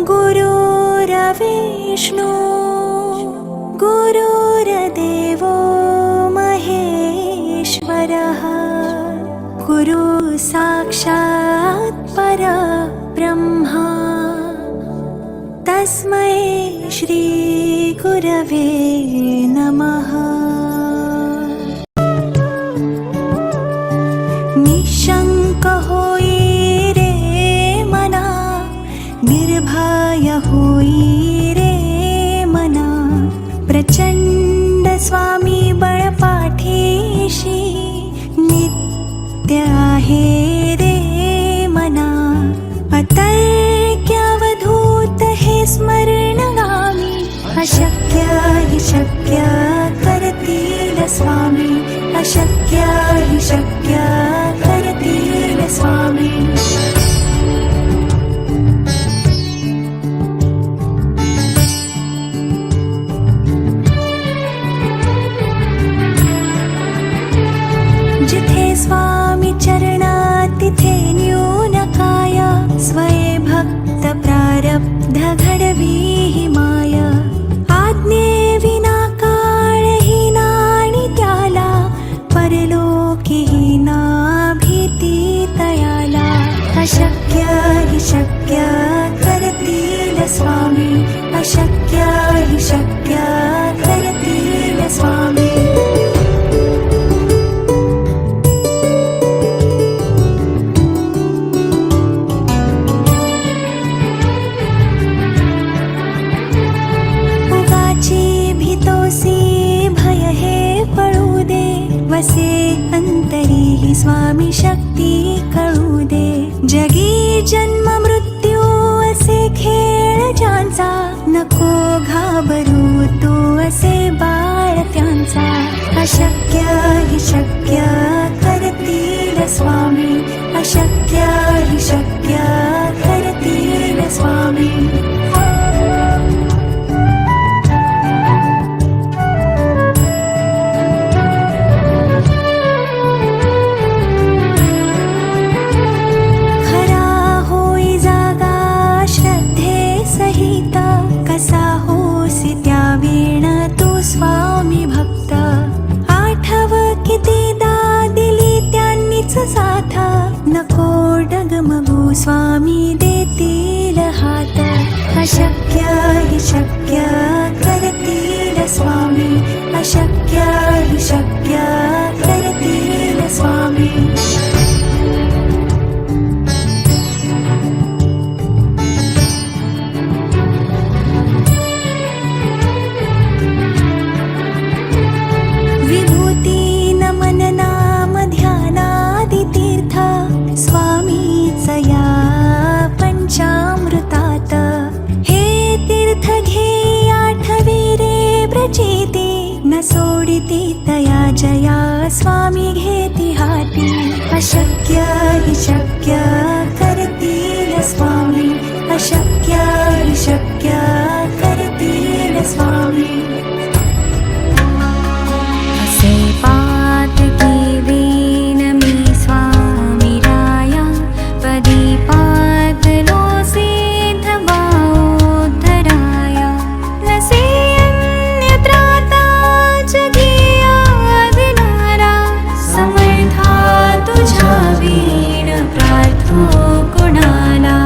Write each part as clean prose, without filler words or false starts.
गुरुर्विष्णु गुरुर्देवो महेश्वरः गुरु साक्षात् परब्रह्मा तस्मै श्री गुरवे नमः। निशंक होई रे मना निर्भय होई रे मना प्रचंड स्वामी बळपाठीशी नित्य आहे रे मना अतर्क्यावधूत हे स्मरणगामी अशक्य हि शक्य करतील स्वामी अशक्य हि शक्य करतील स्वामी। जिथे स्वामी चरणा तिथे न्यून काय स्वये भक्त प्रारब्ध घडवी हि माया आज्ञे विना काळही नाणी त्याला परलोकीही ना भीती तयाला अशक्य हि शक्य करतील स्वामी अशक्य हि शक्य करतील स्वामी। वसे अंतरी ही स्वामी शक्ती कळू दे जगी जन्म मृत्यू असे खेळ ज्यांचा नको घाबरू तू असे बाळ त्यांचा अशक्य हि शक्य करतील स्वामी अशक्य हि शक्य करतील स्वामी। कसा होसी त्या वीण तू स्वामी भक्त आठव कितीदा दिली त्यांनीच साथ नको डगमगू स्वामी देतील हात अशक्य हि शक्य करतील स्वामी अशक्य हि शक्य करतील स्वामी। पंचामृतात हे तीर्थ घे आठवी रे प्रचिती न सोडिती तया जया स्वामी घेती हाती अशक्य हि शक्य करतील स्वामी अशक्य हि शक्य करतील स्वामी। असे पातकी दीन मी स्वामी राया पदी पातलो सिद्ध बाओद्धराया नसे अन्यत्राता जगिया विनारा समर्था तुझ्या वीण प्रार्थो कुणाला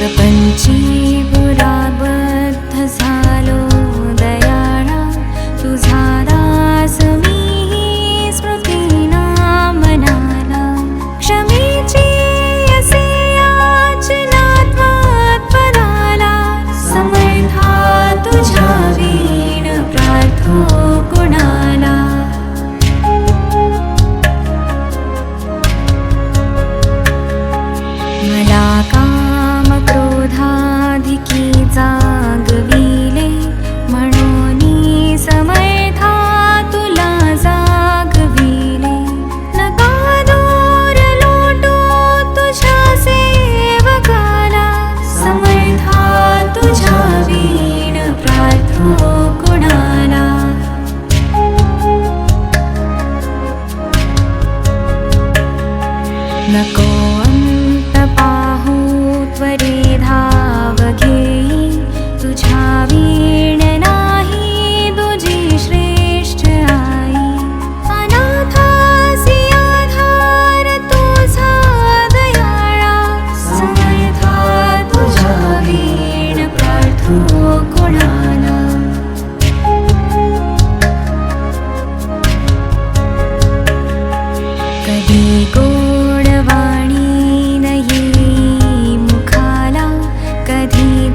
प्रपंची पुराबद्ध झालो दयाळा, तुझा दास मी स्मृतीना मनाला. क्षमेची असे याचना त्वत्पदाला, समर्था तुझ्या वीण प्रार्थो कुणाला. मला काम क्रोधाधिकी जागविले, म्हणून समर्था तुला जागविले. नका दूर लोटू तुझ्या सेवकाला, समर्था तुझ्या वीण प्रार्थो कुणाला. नको पाहू त्वरे धाव घेई, तुझ्या वीण नाही तुझी श्रेष्ठ आई. अनाथासी आधार तुझा दयाळा, समर्था तुझ्या वीण प्रार्थो कुणाला. कधी गोडवाणी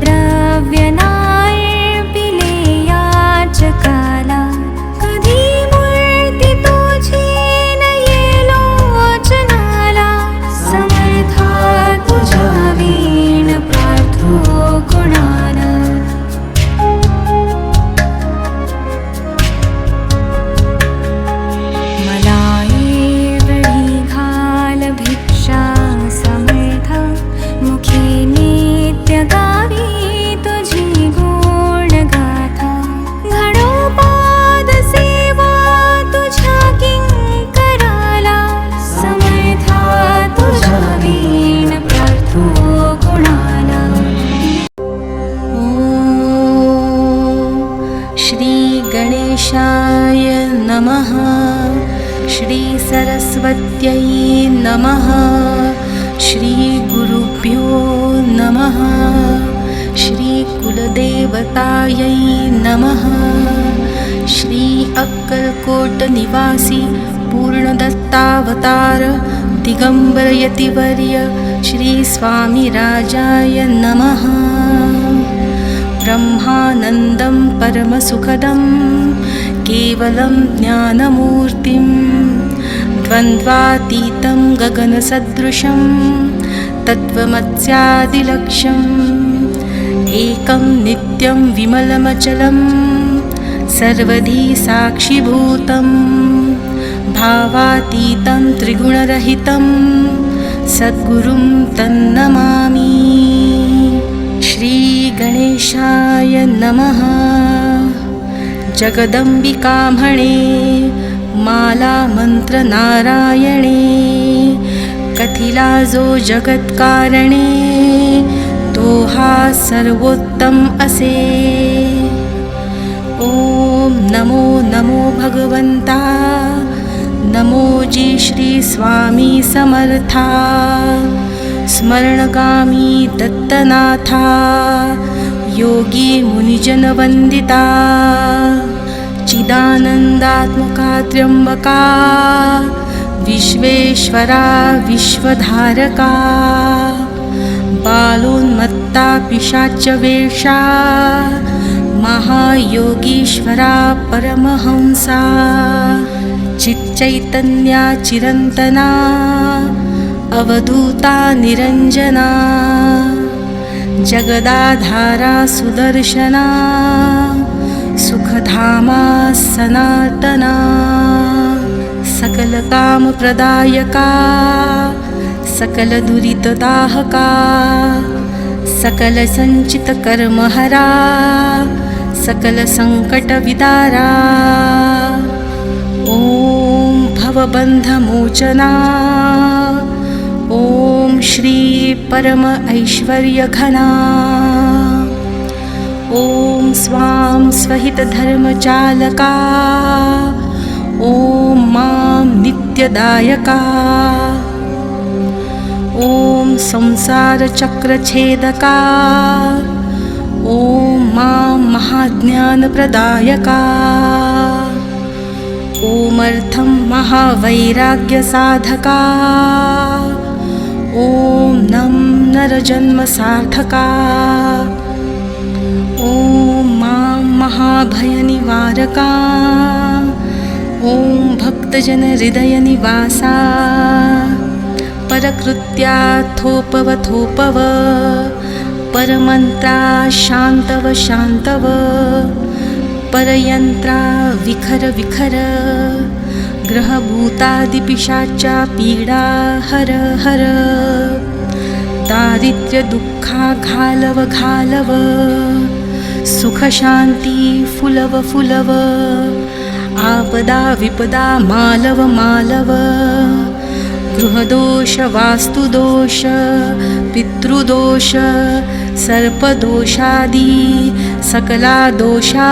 द्रव्य नार्पिले याचकाला. कधी मूर्ती तुझी नये लोचनाला, समर्था तुझ्या वीण प्रार्थो कुणाला. मला एवढी घाल भिक्षा समर्था, मुखी नित्य गावी तुझी गुणगाथा. घडोपाद सेवा तुझ्या किंकराला, समर्था तुझ्या वीण प्रार्थो कुणाला. श्री गणेशाय नमः. श्री सरस्वत्यै नमः. श्री गुरुभ्यो नमः. श्री कुलदेवतायै नमः. श्री अक्कलकोट निवासी पूर्णदत्तावतार दिगंबर यतिवर्य श्री स्वामी राजाय नमः. ब्रह्मानन्दं परमसुखदं केवलं ज्ञानमूर्तिं, द्वन्द्वातीतं गगनसदृशं तत्त्वमस्यादिलक्ष्यम्. एकं नित्यं विमलमचलं सर्वधी साक्षिभूतं, भावातीतं त्रिगुणरहितं सद्गुरुं तन्नमामि. श्री गणेशाय नमः. जगदंबिका म्हणे माला मंत्र नारायणे, कथिला जो जगत्कारणे तो हा सर्वोत्तम असे. ओम नमो नमो भगवंता, नमो जी श्री स्वामी समर्था. स्मरणगामी दत्तनाथा, योगी मुनिजन वंदिता. चिदानंदात्मका त्र्यंबका, विश्वेश्वरा विश्वधारका. बालोन्मत्ता पिशाच वेषा, महायोगीश्वरा परमहंसा. चिच्चैतन्या चिरंतना, अवधूता निरंजना. जगदाधारा सुदर्शना, सुखधामा सनातना. सकल काम प्रदायका, सकल दुरितदाहका. सकल संचित कर्महरा, सकल संकट विदारा. ओम भवबंधमोचना. ओम श्री परम ऐश्वर्यघना. ओम स्वां स्वहित धर्मचालका. ओम मां नित्यदायका. ओम संसारचक्रछेदका ॐ मां महाज्ञानप्रदायका ॐ महावैराग्यसाधका ॐ नं नरजन्मसार्थका ॐ मां महाभयनिवारका ॐ भक्तजनहृदयनिवासा परकृत्याथोपवथोपव परमन्त्रा शान्तव शान्तव परयन्त्रा विखर विखर ग्रहभूतादिपिशाचा पीडा हर हर दारिद्र्यदुःखा घालव घालव सुखशान्ति फुलव फुलव आपदा विपदा मालव मालव गृहदोष वास्तुदोष पितृदोष सर्पदोषादि सकला दोषा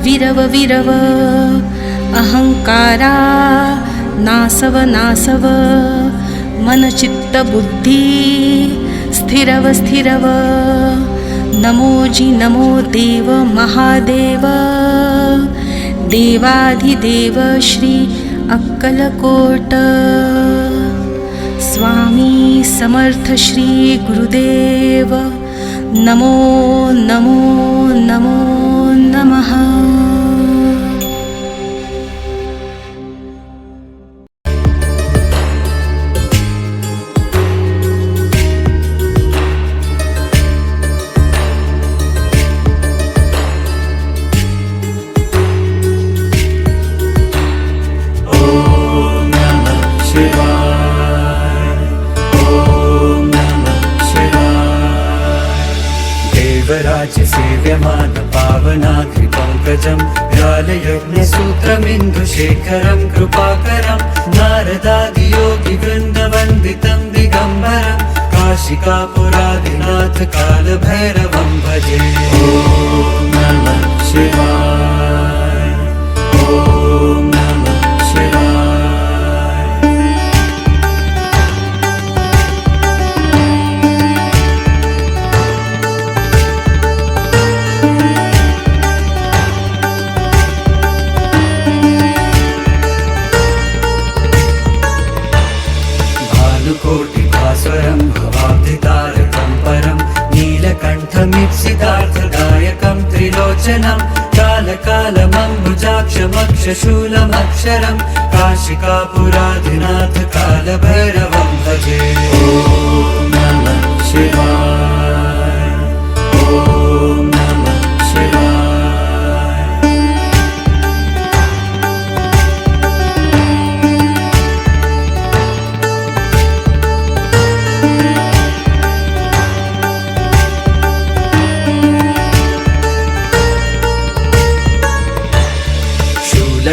विरव विरव अहंकारा नासव नासव मनचित्तबुद्धि स्थिरव स्थिरव नमो जी नमो देव महादेव देवाधिदेव श्री अक्कलकोट स्वामी समर्थ श्री गुरुदेव नमो नमो नमो नमः। राज्य सेव्यमान पावनाग्रिपङ्कजं व्यालयज्ञसूत्रमिन्दुशेखरं कृपाकरं नारदादियोगिवृन्दवन्दितं दिगम्बरं काशिकापुरादिनाथ कालभैरवं भजे। ॐ नमः शिवाय ॐ नमः शिवाय। कोटिभास्वरं भवाब्धितारकं परं नीलकण्ठमीप्सितार्थदायकं त्रिलोचनं कालकालमम्बुजाक्षमक्षशूलमक्षरं काशिकापुराधिनाथ कालभैरवं भजे। ॐ नमः शिवाय ॐ नमः शिवाय।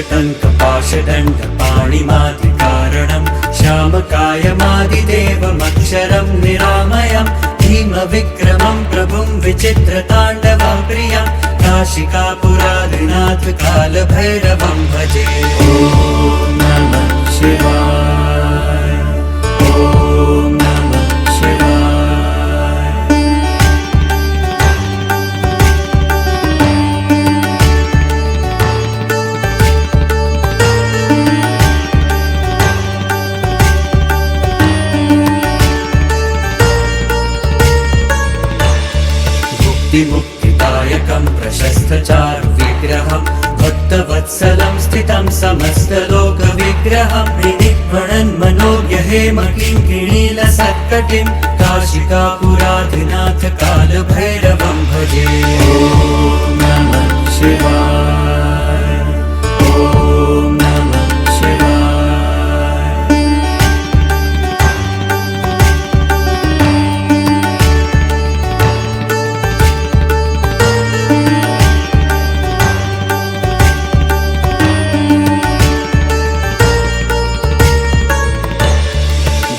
टङ्कपाशदण्डपाणिमादिकारणं श्यामकायमादिदेवमक्षरं निरामयं भीमविक्रमं प्रभुं विचित्रताण्डवं प्रियं काशिकापुरादिनाथ कालभैरवं भजे। ॐ नमः शिवाय ॐ नमः शिवाय। मुक्तिदायकं प्रशस्तचारुविग्रहं भक्तवत्सलं स्थितं समस्तलोकविग्रहं विनिर्मणन्मनोज्ञहेमकिङ्किणीलसत्कटिं काशिकापुराधिनाथ कालभैरवं भजे। ॐ नमः शिवाय ॐ नमः शिवाय।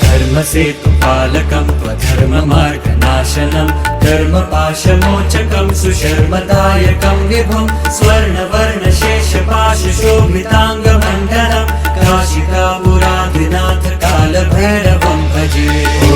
धर्मसेतुपालकं त्वधर्ममार्गनाशनं धर्मपाशमोचकं सुशर्मदायकं विभुं स्वर्णवर्णशेषपाशशोभिताङ्गमण्डलं काशिकापुराधिनाथ कालभैरवं भजे। ॐ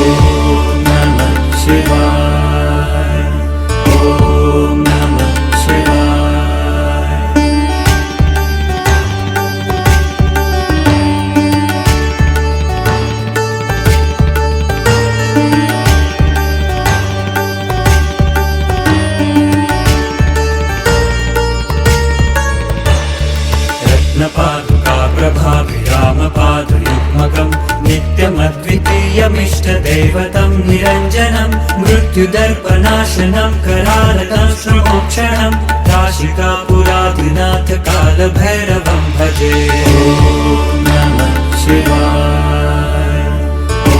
एकमिष्टदैवतं निरञ्जनं मृत्युदर्पनाशनं करालकं श्रमोक्षणं काशिकापुराधिनाथ कालभैरवं भजे। ॐ नमः शिवाय, ॐ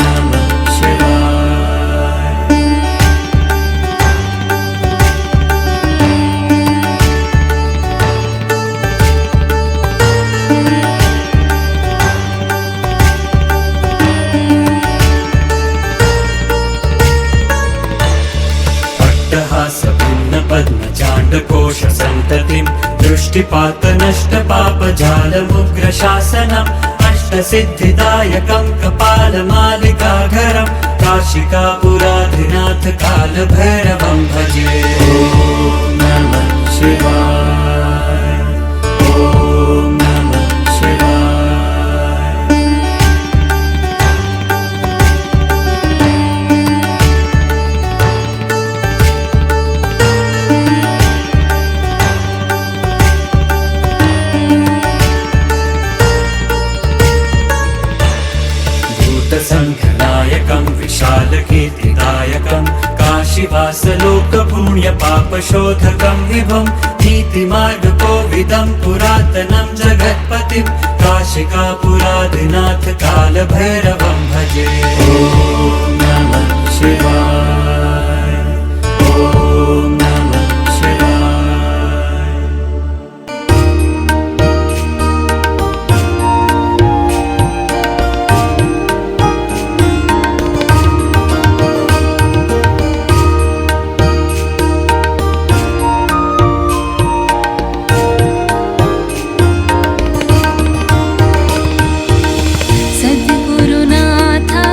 नमः शिवाय। पद्मचाण्डकोशसन्ततिं दृष्टिपातनष्टपापजालमुग्रशासनम् अष्टसिद्धिदायकं कपालमालिकाघरं काशिकापुराधिनाथ कालभैरवं भजे। ॐ नमः शिवाय, ॐ नमः शिवाय। भूतसङ्घनायकं विशालकीर्तिदायकं काशीवासलोकपुण्यपापशोधकं विभुं नीतिमार्गकोविदं पुरातनं जगत्पतिं काशिकापुराधिनाथ कालभैरवं भजे। ॐ नमः शिवाय, ॐ नमः शिवाय। सद्गुरुनाथा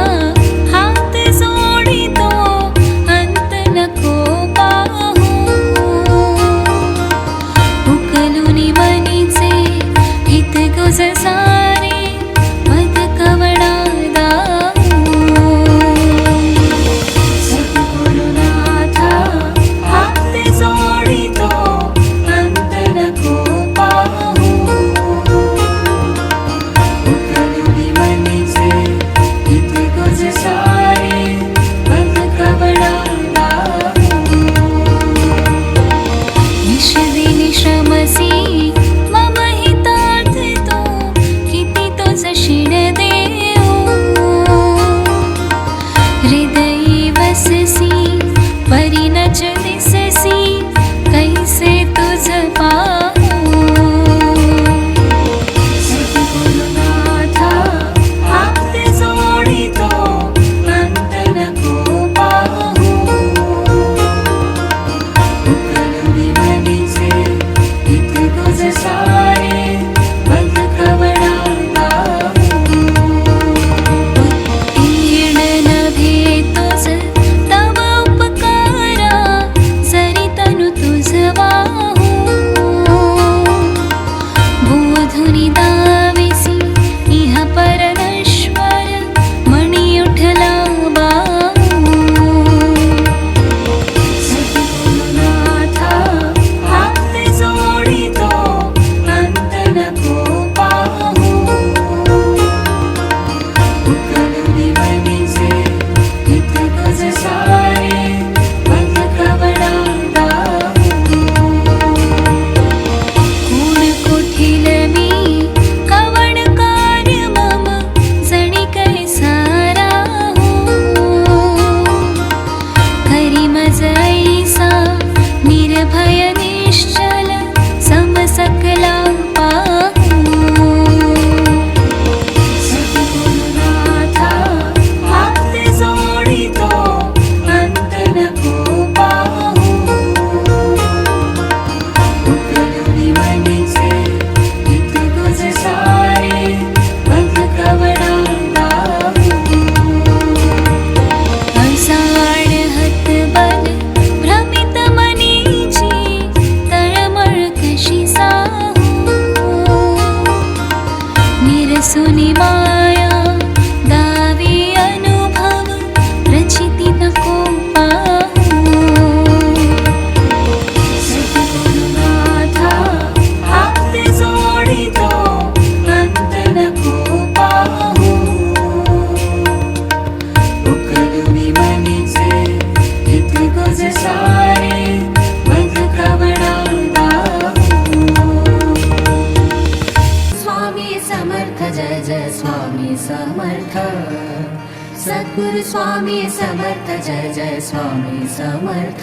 सद्गुरु स्वामी समर्थ जय जय स्वामी समर्थ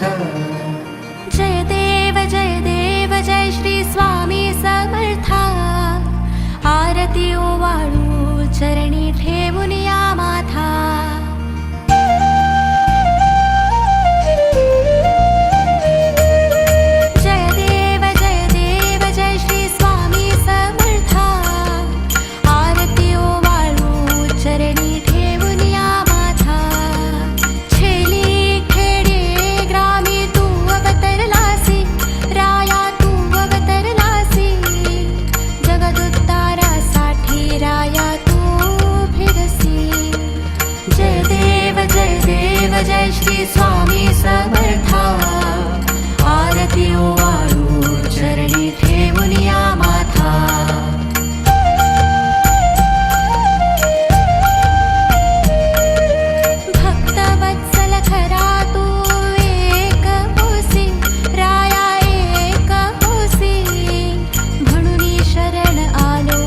जय देव जय श्री स्वामी समर्था आरती ओवाळू चरणी ठेवून या माथा जय देव जय श्री स्वामी समर्था आरती ओवाळू चरणी ठेवून या माथा छेली खेडे ग्रामी तू अवतरलासी राया तू अवतरलासी जगदुद्धारासाठी राया तू फिरसी जय देव जय श्री स्वामी समर्था आरती ओवाळू चरणी ठेवून या माथा भक्तवत्सल खरा तू एक होसी राया एक होसी म्हणून शरण आलो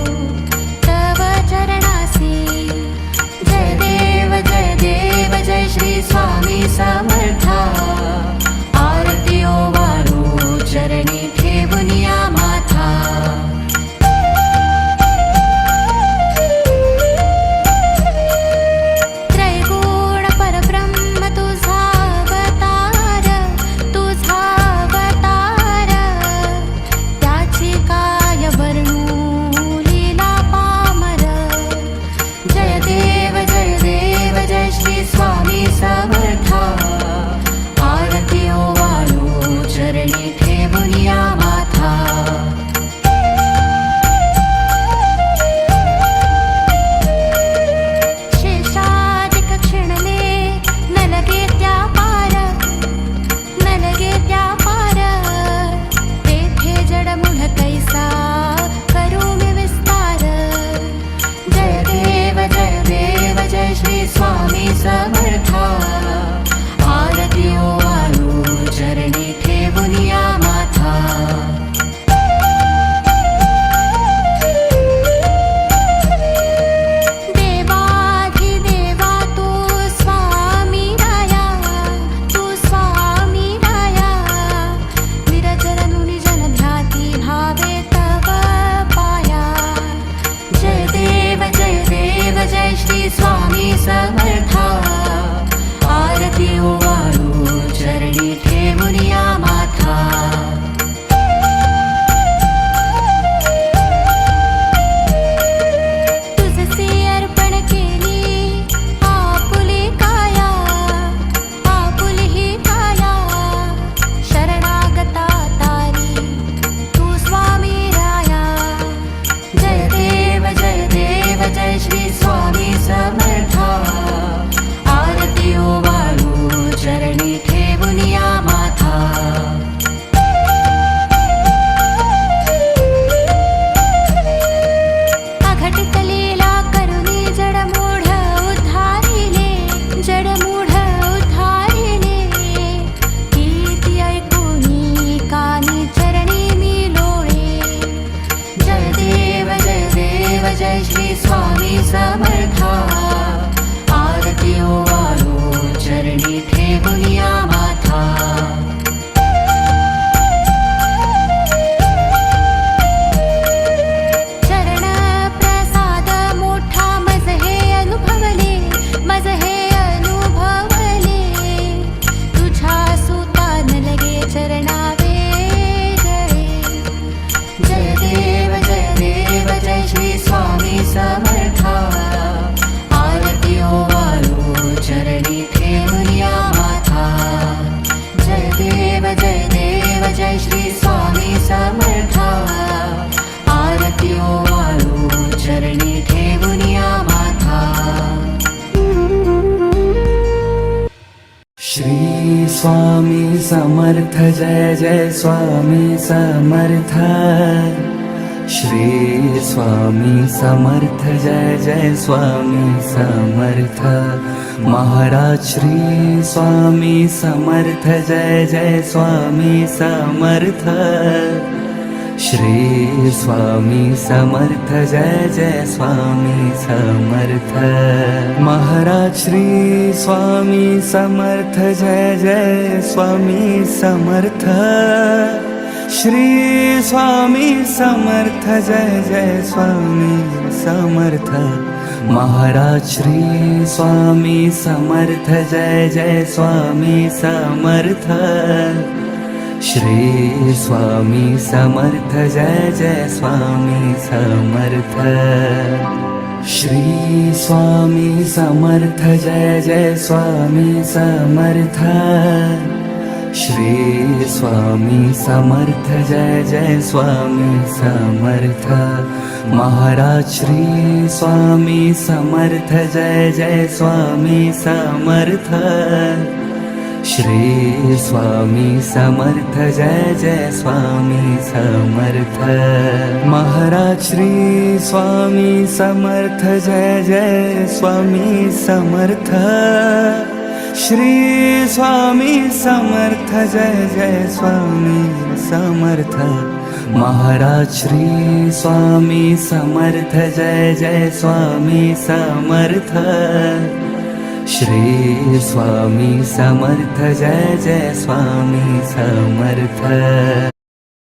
तव चरणासी जय देव जय श्री स्वामी समर्था आरती ओवाळू चरणी ठेवून या माथा त्रैगुण परब्रह्म तुझा अवतार त्याची काय वर्णू लीला पामर जय देव जय श्री स्वामी समर्था आरती ओवाळू चरणी ठेवून या माथा शेषादिक क्षणले न लगे त्या पार तेथे जडमुढ कैसा करू मी विस्तार जय देव जय श्री स्वामी समर्था आरती ओवाळू चरणी ठेवून या माथा देवाधिदेवा तू स्वामी राया विरजरनुनि जन ध्याती भावे तव पाया जय देव जय श्री स्वामी समर्था आरती ओवाळू चरणी ठेवून या माथा तुझसे अर्पण केली आपुली ही काया शरणागता तारी तू स्वामी राया जय देव जय श्री स्वामी समर्था आरती ओवाळू चरणी ठेवून या माथा अघटितलीला करुणी जडमूढ उद्धारिले कीर्ती ऐकूनी कानी चरणी मी लोळे जय देव जय श्री स्वामी समर्था आरती ओवाळू चरणी ठेवून या माथा चरण प्रसाद मोठा मज हे अनुभवले तुझ्या सुतान लगे चरणावे गळे जय देव जय श्री स्वामी समर्था आरती ओवाळू चरणी ठेवून या माथा जय देव जय श्री स्वामी समर्था आरती ओवाळू चरणी ठेवून या माथा श्री स्वामी समर्थ जय जय स्वामी समर्थ श्री स्वामी समर्थ जय जय स्वामी समर्थ महाराज श्री स्वामी समर्थ जय जय स्वामी समर्थ श्री स्वामी समर्थ जय जय स्वामी समर्थ महाराज श्री स्वामी समर्थ जय जय स्वामी समर्थ श्री स्वामी समर्थ जय जय स्वामी समर्थ महाराज श्री स्वामी समर्थ जय जय स्वामी समर्थ श्री स्वामी समर्थ जय जय स्वामी समर्थ श्री स्वामी समर्थ जय जय स्वामी समर्थ श्री स्वामी समर्थ जय जय स्वामी समर्थ महाराज श्री स्वामी समर्थ जय जय स्वामी समर्थ श्री स्वामी समर्थ जय जय स्वामी समर्थ महाराज श्री स्वामी समर्थ जय जय स्वामी समर्थ श्री स्वामी समर्थ जय जय स्वामी समर्थ महाराज श्री स्वामी समर्थ जय जय स्वामी समर्थ श्री स्वामी समर्थ जय जय स्वामी समर्थ